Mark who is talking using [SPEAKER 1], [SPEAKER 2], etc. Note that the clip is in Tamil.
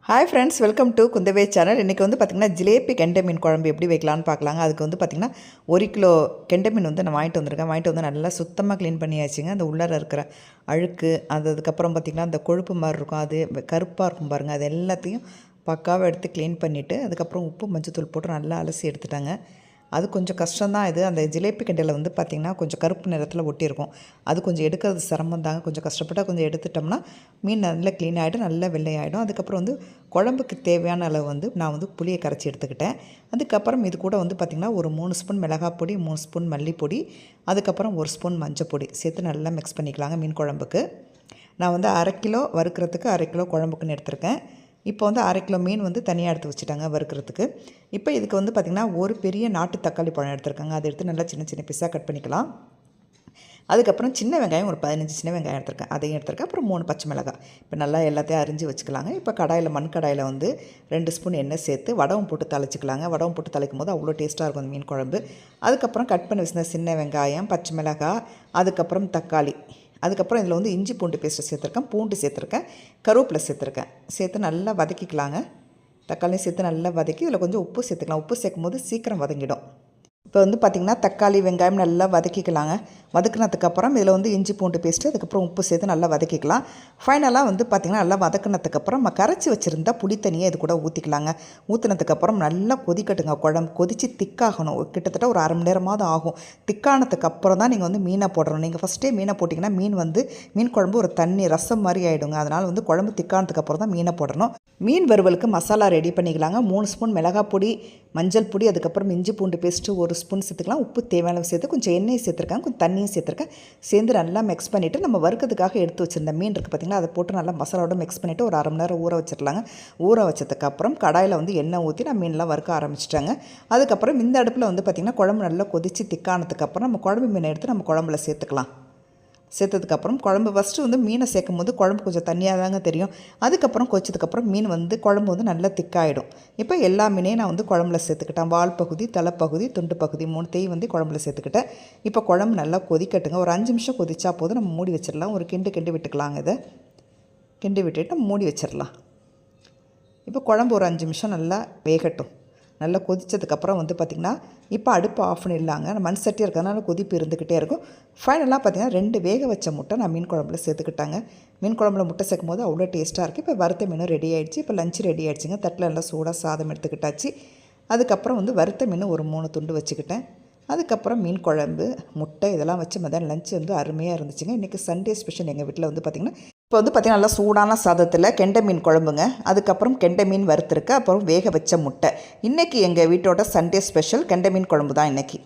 [SPEAKER 1] Hi friends, welcome to Kundhave channel. இன்றைக்கி வந்து பார்த்திங்கன்னா ஜிலேபி கெண்டை மீன் குழம்பு எப்படி வைக்கலான்னு பார்க்கலாங்க. அதுக்கு வந்து பார்த்திங்கன்னா 1 கிலோ கெண்டை மீன் வந்து நான் வாங்கிட்டு வந்திருக்கேன். வாங்கிட்டு வந்து நல்லா சுத்தமாக க்ளீன் பண்ணியாச்சுங்க. அந்த உள்ளார இருக்கிற அழுக்கு அதுக்கப்புறம் பார்த்திங்கன்னா அந்த கொழுப்பு மாதிரி இருக்கும், அது கருப்பாக இருக்கும் பாருங்கள், அது எல்லாத்தையும் பக்காவாக எடுத்து க்ளீன் பண்ணிவிட்டு அதுக்கப்புறம் உப்பு மஞ்சத்தூள் போட்டு நல்லா அலசி எடுத்துட்டாங்க. அது கொஞ்சம் கஷ்டம்தான். இது அந்த ஜிலேபி கெண்டையில் வந்து பார்த்திங்கன்னா கொஞ்சம் கருப்பு நிறத்தில் ஒட்டியிருக்கும். அது கொஞ்சம் எடுக்கிறது சிரமம் தாங்க. கொஞ்சம் கஷ்டப்பட்டால் கொஞ்சம் எடுத்துட்டோம்னா மீன் நல்லா க்ளீன் ஆகிடும், நல்லா வெள்ளையாகிடும். அதுக்கப்புறம் வந்து குழம்புக்கு தேவையான அளவு வந்து நான் வந்து புளியை கரைச்சி எடுத்துக்கிட்டேன். அதுக்கப்புறம் இது கூட வந்து பார்த்திங்கன்னா ஒரு 3 ஸ்பூன் மிளகாய் பொடி, 3 ஸ்பூன் மல்லிப்பொடி, அதுக்கப்புறம் 1 ஸ்பூன் மஞ்சள் பொடி சேர்த்து நல்லா மிக்ஸ் பண்ணிக்கலாங்க. மீன் குழம்புக்கு நான் வந்து 1/2 கிலோ வறுக்கிறதுக்கு 1/2 கிலோ குழம்புக்குன்னு எடுத்திருக்கேன். இப்போ வந்து 1/2 கிலோ மீன் வந்து தனியாக எடுத்து வச்சுட்டாங்க வறுக்கிறதுக்கு. இப்போ இதுக்கு வந்து பார்த்திங்கன்னா ஒரு பெரிய நாட்டு தக்காளி பழம் எடுத்துருக்காங்க. அதை எடுத்து நல்லா சின்ன சின்ன பீஸாக கட் பண்ணிக்கலாம். அதுக்கப்புறம் சின்ன வெங்காயம் ஒரு 15 சின்ன வெங்காயம் எடுத்துருக்கேன், அதையும் எடுத்துருக்கேன். அப்புறம் 3 பச்சை மிளகாய். இப்போ நல்லா எல்லாத்தையும் அரிஞ்சு வச்சுக்கலாங்க. இப்போ கடாயில் மண் கடாயில் வந்து 2 ஸ்பூன் எண்ணெய் சேர்த்து வடகம் போட்டு தாளிச்சிக்கலாங்க. வடகம் போட்டு தாளிக்கும் போது அவ்வளோ டேஸ்ட்டாக இருக்கும் அந்த மீன் குழம்பு. அதுக்கப்புறம் கட் பண்ணி வச்சுருந்த சின்ன வெங்காயம், பச்சை மிளகாய், அதுக்கப்புறம் தக்காளி, அதுக்கப்புறம் இதில் வந்து இஞ்சி பூண்டு பேஸ்ட்டு சேர்த்துருக்கேன், பூண்டு சேர்த்துருக்கேன், கருவேப்பிலை சேர்த்துருக்கேன். சேர்த்து நல்லா வதக்கிக்கலாங்க. தக்காளியும் சேர்த்து நல்லா வதக்கி இதில் கொஞ்சம் உப்பு சேர்த்துக்கலாம். உப்பு சேர்க்கும் போது சீக்கிரம் வதங்கிடும். இப்போ வந்து பார்த்திங்கன்னா தக்காளி வெங்காயம் நல்லா வதக்கிக்கலாங்க. வதக்கினதுக்கப்புறம் இதில் வந்து இஞ்சி பூண்டு பேஸ்ட்டு, அதுக்கப்புறம் உப்பு சேர்த்து நல்லா வதக்கிக்கலாம். ஃபைனலாக வந்து பார்த்திங்கன்னா நல்லா வதக்கினதுக்கப்புறம் நம்ம கரைச்சி வச்சுருந்தா புளி தண்ணியை இது கூட ஊற்றிக்கலாங்க. ஊற்றினதுக்கப்புறம் நல்லா கொதிக்கட்டுங்க. குழம்பு கொதித்து திக்காகணும். கிட்டத்தட்ட ஒரு 1/2 மணி நேரமாவது ஆகும். திக்கானதுக்கப்புறம் தான் நீங்கள் வந்து மீனை போடணும். நீங்கள் ஃபஸ்ட்டே மீனை போட்டிங்கன்னா மீன் குழம்பு ஒரு தண்ணி ரசம் மாதிரி ஆகிடுங்க. அதனால் வந்து குழம்பு திக்கானதுக்கப்புறம் தான் மீனை போடணும். மீன் வறுவலுக்கு மசாலா ரெடி பண்ணிக்கலாங்க. 3 ஸ்பூன் மிளகாய் பொடி, மஞ்சள் பொடி, அதுக்கப்புறம் இஞ்சி பூண்டு பேஸ்ட்டு 1 ஸ்பூன் சேர்த்துக்கலாம். உப்பு தேவையான சேர்த்து கொஞ்சம் எண்ணெய் சேர்த்துருக்கேன், கொஞ்சம் தண்ணியும் சேர்த்துருக்கேன். சேர்ந்து நல்லா மிக்ஸ் பண்ணிவிட்டு நம்ம வறுக்கிறதுக்காக எடுத்து வச்சுருந்த மீன் இருக்குது பார்த்திங்களா, அதை போட்டு நல்லா மசாலாவோட மிக்ஸ் பண்ணிவிட்டு ஒரு 1/2 மணி நேரம் ஊற வச்சிடலாங்க. ஊற வச்சதுக்கப்புறம் கடாயில் வந்து எண்ணெய் ஊற்றி நான் மீன்லாம் வறுக்க ஆரம்பிச்சிட்டாங்க. அதுக்கப்புறம் இந்த அடுப்பில் வந்து பார்த்திங்கன்னா குழம்பு நல்லா கொதித்து திக்கானதுக்கப்புறம் நம்ம குழம்பு மீனை எடுத்து நம்ம குழம்புல சேர்த்துக்கலாம். சேர்த்ததுக்கப்புறம் குழம்பு ஃபஸ்ட்டு வந்து மீனை சேர்க்கும் போது குழம்பு கொஞ்சம் தண்ணியாக தாங்க தெரியும். அதுக்கப்புறம் கொச்சதுக்கப்புறம் மீன் வந்து குழம்பு வந்து நல்லா திக்காகிடும். இப்போ எல்லா மீனையும் நான் வந்து குழம்புல சேர்த்துக்கிட்டேன். வால் பகுதி, தலைப்பகுதி, துண்டு பகுதி 3த்தையும் வந்து குழம்புல சேர்த்துக்கிட்டேன். இப்போ குழம்பு நல்லா கொதிக்கட்டுங்க. ஒரு 5 நிமிஷம் கொதிச்சா போதும், நம்ம மூடி வச்சிடலாம். ஒரு கிண்டு விட்டுக்கலாங்க. இதை கிண்டி விட்டுட்டு நம்ம மூடி வச்சிடலாம். இப்போ குழம்பு ஒரு 5 நிமிஷம் நல்லா வேகட்டும். நல்லா கொதித்ததுக்கப்புறம் வந்து பார்த்திங்கன்னா இப்போ அடுப்பு ஆஃப் பண்ணிடலாங்க. மண் சட்டியாக இருக்கிறதுனால கொதிப்பு இருந்துக்கிட்டே இருக்கும். ஃபைனலாக பார்த்திங்கன்னா 2 வேக வச்ச முட்டை நான் மீன் குழம்புல சேர்த்துக்கிட்டாங்க. மீன் குழம்புல முட்டை சேர்க்கும் போது அவ்வளோ டேஸ்ட்டாக இருக்குது. இப்போ வறுத்த மீனும் ரெடி ஆகிடுச்சு. இப்போ லஞ்சு ரெடி ஆகிடுச்சிங்க. தட்டில் நல்லா சூடாக சாதம் எடுத்துக்கிட்டாச்சு. அதுக்கப்புறம் வந்து வறுத்த மீன் ஒரு 3 துண்டு வச்சுக்கிட்டேன். அதுக்கப்புறம் மீன் குழம்பு, முட்டை இதெல்லாம் வச்சு மதியானம் லஞ்சு வந்து அருமையாக இருந்துச்சுங்க. இன்றைக்கி சண்டே ஸ்பெஷல் எங்கள் வீட்டில் வந்து பார்த்திங்கன்னா இப்போ வந்து பார்த்திங்கன்னா நல்லா சூடான சாதத்தில் கெண்டை மீன் குழம்புங்க. அதுக்கப்புறம் கெண்டை மீன் வறுத்துருக்கு, அப்புறம் வேக வச்ச முட்டை. இன்றைக்கி எங்கள் வீட்டோட சண்டே ஸ்பெஷல் கெண்டை மீன் குழம்பு தான் இன்றைக்கி.